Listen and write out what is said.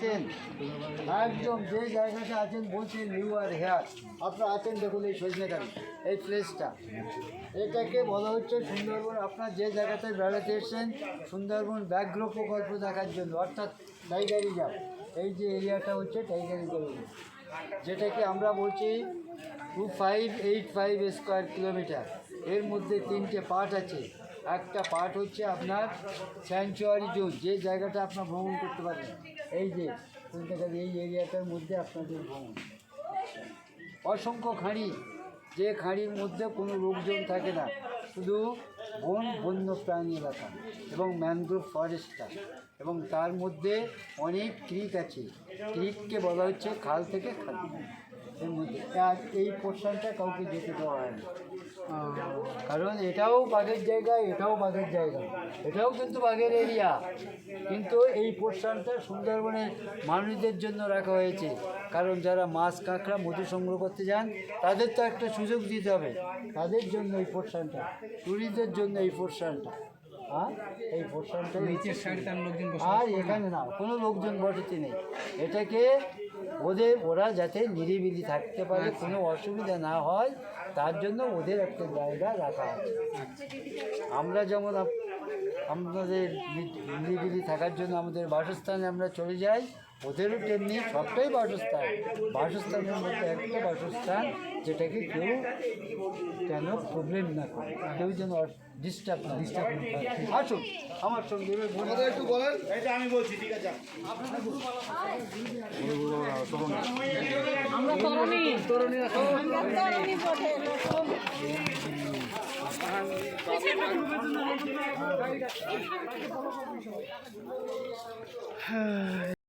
আছেন, একদম যে জায়গাটা আছেন বলছেন নিউ আর হেয়ার, আপনারা আছেন দেখুন এই সজনেখালি, এই প্লেসটা, এটাকে বলা হচ্ছে সুন্দরবন। আপনার যে জায়গাতে বেড়াতে এসছেন সুন্দরবন ব্যাঘ্র প্রকল্প দেখার জন্য, অর্থাৎ টাইগার রিজার্ভ, এই যে এরিয়াটা হচ্ছে টাইগার রিজার্ভ, যেটাকে আমরা বলছি 2585 স্কোয়ার কিলোমিটার। এর মধ্যে 3টে পার্ট আছে। একটা পার্ট হচ্ছে আপনার স্যাংচুয়ারি জোন, যে জায়গাটা আপনার ভ্রমণ করতে পারবেন, এই যে এই এরিয়াটার মধ্যে আপনাদের ভ্রমণ। অসংখ্য খাঁড়ি, যে খাঁড়ির মধ্যে কোনো লোকজন থাকে না, শুধু বন্য প্রাণী এলাকা এবং ম্যানগ্রোভ ফরেস্টটা, এবং তার মধ্যে অনেক ক্রিক আছে, ক্রিককে বলা হচ্ছে খাল থেকে খাল। এর মধ্যে আর এই পোর্শনটা কাউকে যেতে দেওয়া হয় না, কারণ এটাও বাঘের জায়গা, এটাও বাঘের জায়গা, এটাও কিন্তু বাঘের এরিয়া, কিন্তু এই পোর্শনটা সুন্দরবনের মানুষদের জন্য রাখা হয়েছে। কারণ যারা মাছ কাঁকড়া মধু সংগ্রহ করতে যান তাদের তো একটা সুযোগ দিতে হবে, তাদের জন্য এই পোর্শনটা, ট্যুরিস্টদের জন্য এই পোর্শনটা। আর এই পোর্শনটা নিচের সাইডে তার লোকজন আর এখানে না কোনো লোকজন বসতি নেই, এটাকে ওরা যাতে নিরিবিলি থাকতে পারে, কোনো অসুবিধা না হয় তার জন্য ওদের একটা জায়গা রাখা আছে। আমরা যেমন আমাদের নিরিবিলি থাকার জন্য আমাদের বাসস্থানে আমরা চলে যাই, ওদেরও তেমনি সবটাই বাসস্থান। বাসস্থানের মধ্যে একটা বাসস্থান যেটাকে কেউ কেন প্রবলেম না করে, কেউ যেন ডিস্টার্ব না করে। আসুন আমার সঙ্গে একটু বলেন। এটা আমি বলছি, ঠিক আছে। আমরা তরুণী হ্যাঁ।